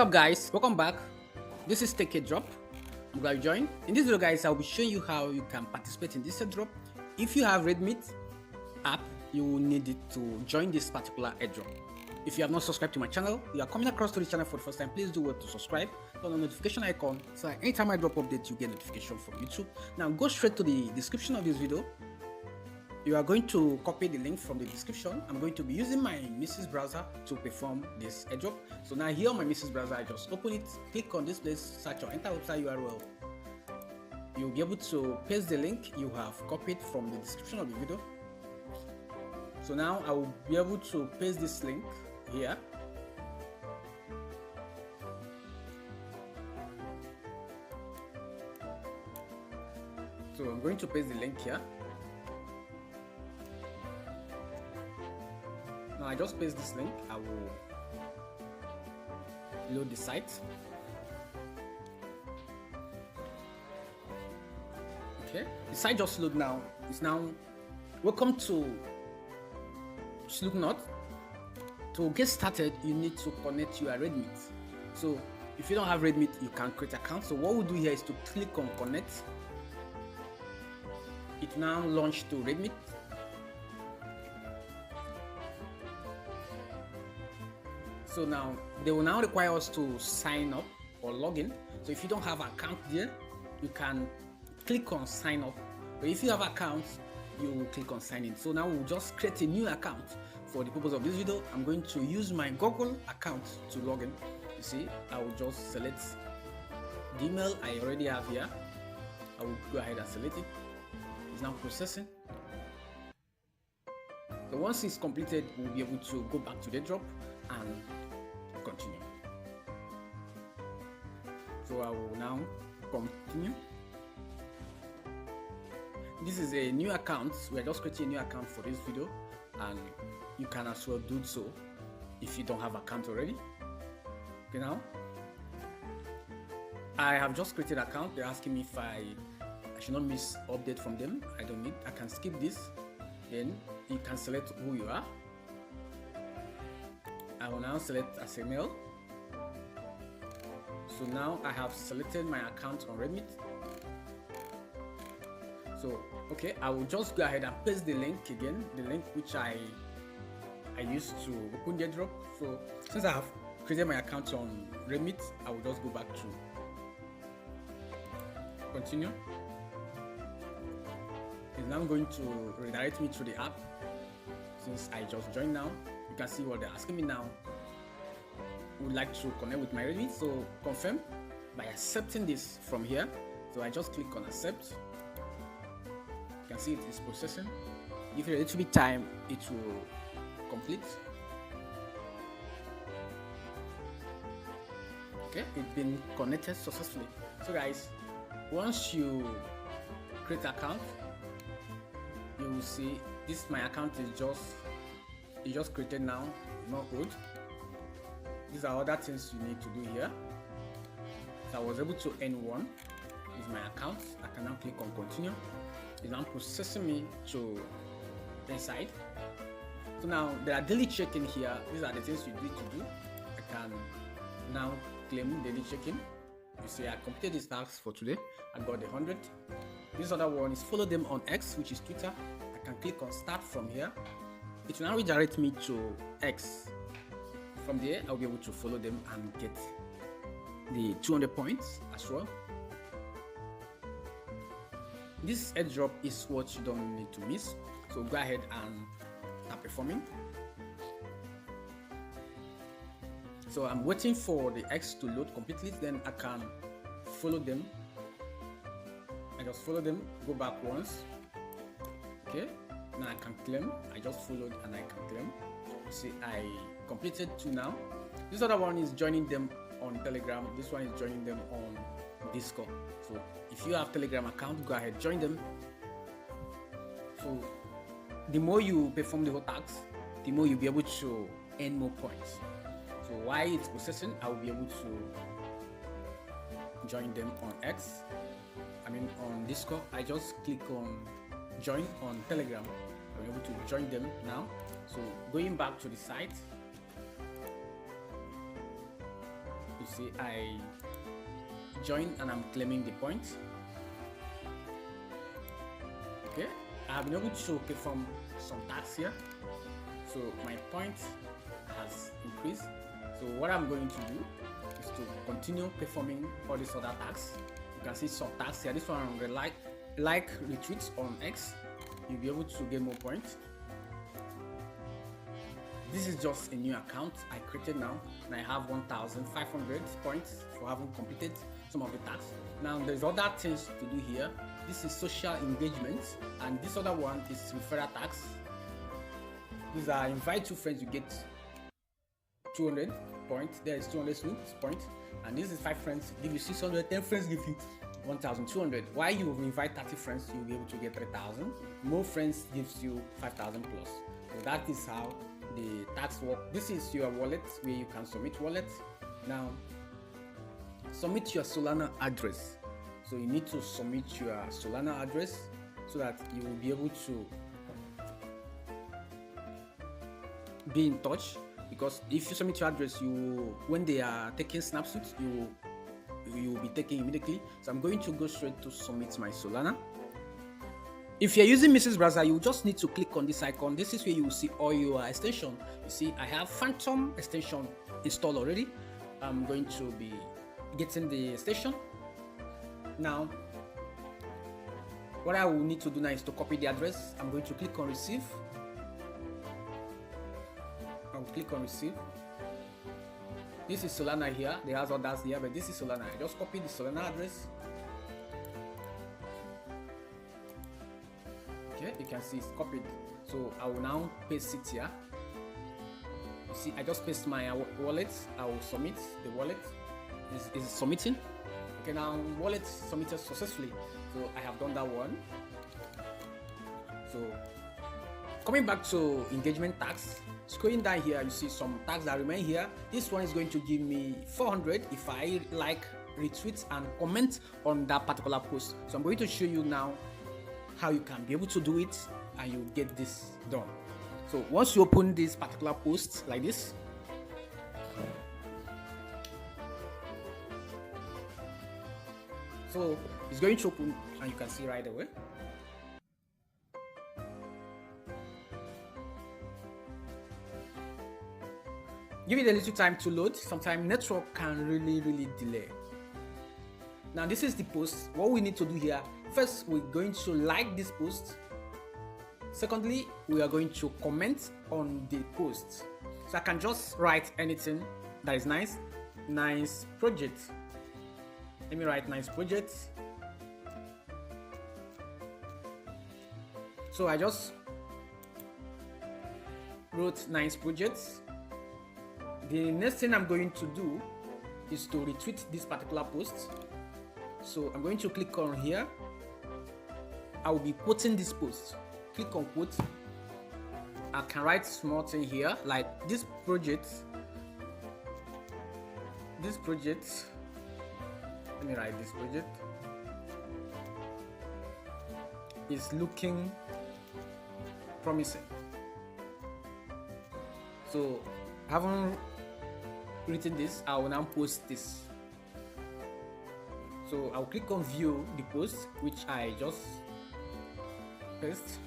up guys, welcome back. This is Airdrop. I'm glad you joined. In this video guys, I'll be showing you how you can participate in this airdrop. If you have Redmit app, you will need it to join this particular airdrop. If you have not subscribed to my channel, you are coming across to the channel for the first time, please do well to subscribe, turn on the notification icon so that anytime I drop updates you get notification from YouTube. Now go straight to the description of this video. You are going to copy the link from the description. I'm going to be using my Mrs. browser to perform this airdrop. So now here on my Mrs. browser, I just open it, click on this place, search or enter website URL. You'll be able to paste the link you have copied from the description of the video. So now I will be able to paste this link here. So I'm going to paste the link here. Now I just paste this link. I will load the site. Okay, the site just load now. It's now welcome to Snoonaut. To get started, you need to connect your Redmit. So if you don't have Redmit, you can create an account. So what we do here is to click on connect. It now launched to Redmit. So now they will now require us to sign up or log in. So if you don't have an account there, you can click on sign up. But if you have an account, you will click on sign in. So now we'll just create a new account. For the purpose of this video, I'm going to use my Google account to log in. You see, I will just select the email I already have here. I will go ahead and select it. It's now processing. So once it's completed, we'll be able to go back to the drop and continue. So I will now continue. This is a new account. We're just creating a new account for this video, and you can as well do so if you don't have an account already. Okay, now I have just created an account. They're asking me if I should not miss update from them. I don't need. I can skip this. Then you can select who you are. I will now select as a male. So now I have selected my account on Redmit. So okay, I will just go ahead and paste the link again, the link which I used to open the airdrop. So since I have created my account on Redmit, I will just go back to continue. It's now going to redirect me to the app. Since I just joined now, you can see what they're asking me now. Would like to connect with my Redmit, so confirm by accepting this from here. So I just click on accept. You can see it is processing. Give it a little bit time, it will complete. Okay, it's been connected successfully. So guys, once you create an account, you will see this. My account is just created now, not old. These are other things you need to do here. So I was able to earn one. This is my account. I can now click on continue. It's now processing me to inside. So now there are daily check-in here. These are the things you need to do. I can now claim daily check-in. You see, I completed this task for today. I got 100. This other one is follow them on X, which is Twitter. I can click on start from here. It will now redirect me to X. From there, I'll be able to follow them and get the 200 points as well. This airdrop is what you don't need to miss. So go ahead and start performing. So I'm waiting for the X to load completely, then I can follow them. I just follow them, go back once. Okay, now I can claim. I just followed and I can claim. You see, I completed 2 now. This other one is joining them on Telegram. This one is joining them on Discord. So if you have Telegram account, go ahead, join them. So the more you perform the whole task, the more you'll be able to earn more points. So while it's processing, I will be able to join them on X. I mean on Discord. I just click on join on Telegram. I'm able to join them now. So going back to the site, see I join and I'm claiming the points. Okay, I have been able to perform some tasks here, so my point has increased. So what I'm going to do is to continue performing all these other tasks. You can see some tasks here. This one on the like retweets on X, you'll be able to get more points. This is just a new account I created now, and I have 1,500 points for having completed some of the tasks. Now there's other things to do here. This is social engagement, and this other one is referral tax. These are invite two friends, you get 200 points. There is 200 points, and this is 5 friends, give you 600. 10 friends give you 1,200. Why you invite 30 friends, you'll be able to get 3,000. More friends gives you 5,000 plus. So that is how the tax work. This is your wallet where you can submit wallet. Now submit your Solana address. So you need to submit your Solana address so that you will be able to be in touch, because if you submit your address, you when they are taking snapshots, you will be taking immediately. So I'm going to go straight to submit my Solana. If you're using Mrs. Browser, you just need to click on this icon. This is where you will see all your extension. You see, I have Phantom extension installed already. I'm going to be getting the extension. Now, what I will need to do now is to copy the address. I'm going to click on receive. I'll click on receive. This is Solana here. There has others here, but this is Solana. I just copy the Solana address. Okay, you can see it's copied. So I will now paste it here. You see, I just paste my wallet. I will submit the wallet. Is submitting. Okay, now wallet submitted successfully. So I have done that one. So coming back to engagement tax, scrolling down here, you see some tax that remain here. This one is going to give me 400 if I like, retweet and comment on that particular post. So I'm going to show you now how you can be able to do it and you get this done. So once you open this particular post like this, so it's going to open and you can see right away. Give it a little time to load. Sometimes network can really delay. Now this is the post. What we need to do here, first we're going to like this post. Secondly, we are going to comment on the post. So I can just write anything that is nice project. Let me write nice project. So I just wrote nice projects. The next thing I'm going to do is to retweet this particular post. So I'm going to click on here. I will be quoting this post. Click on quote. I can write small thing here like this project. Let me write this project is looking promising. So I haven't written this, I will now post this. So I'll click on view the post, which I just paste.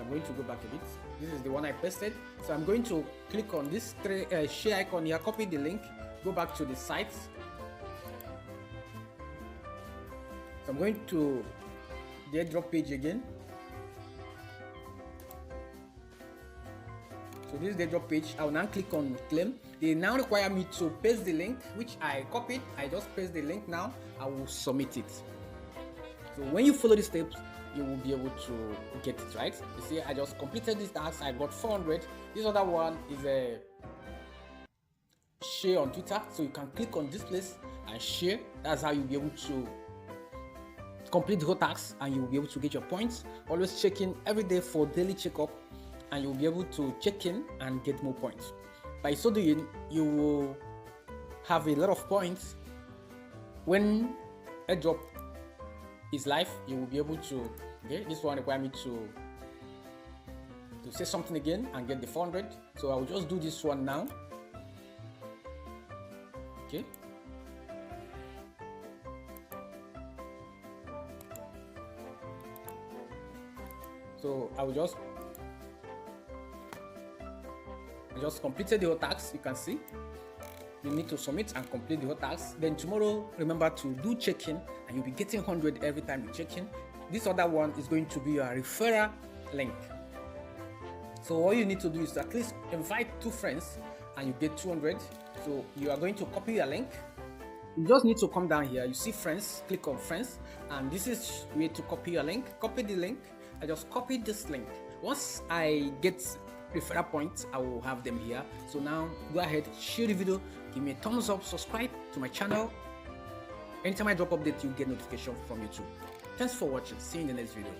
I'm going to go back a bit. This is the one I pasted. So I'm going to click on this share icon here, copy the link, go back to the site. So I'm going to the airdrop page again. So this is the airdrop page. I will now click on claim. They now require me to paste the link, which I copied. I just paste the link now. I will submit it. So when you follow the steps, you will be able to get it right. You see, I just completed this task. I got 400. This other one is a share on Twitter. So you can click on this place and share. That's how you'll be able to complete the whole task and you'll be able to get your points. Always check in every day for daily checkup, and you'll be able to check in and get more points. By so doing, you will have a lot of points. When airdrop is live, you will be able to, okay, this one require me to say something again and get the 400. So I will just do this one now. So I just completed the whole task. You can see you need to submit and complete the whole task. Then tomorrow, remember to do check-in, and you'll be getting 100 every time you check in. This other one is going to be your referral link. So all you need to do is to at least invite 2 friends and you get 200. So you are going to copy your link. You just need to come down here. You see friends, click on friends, and this is where to copy your link. Copy the link. I just copied this link. Once I get referral points, I will have them here. So now go ahead, share the video, give me a thumbs up, subscribe to my channel. Anytime I drop update, you get notification from YouTube. Thanks for watching. See you in the next video.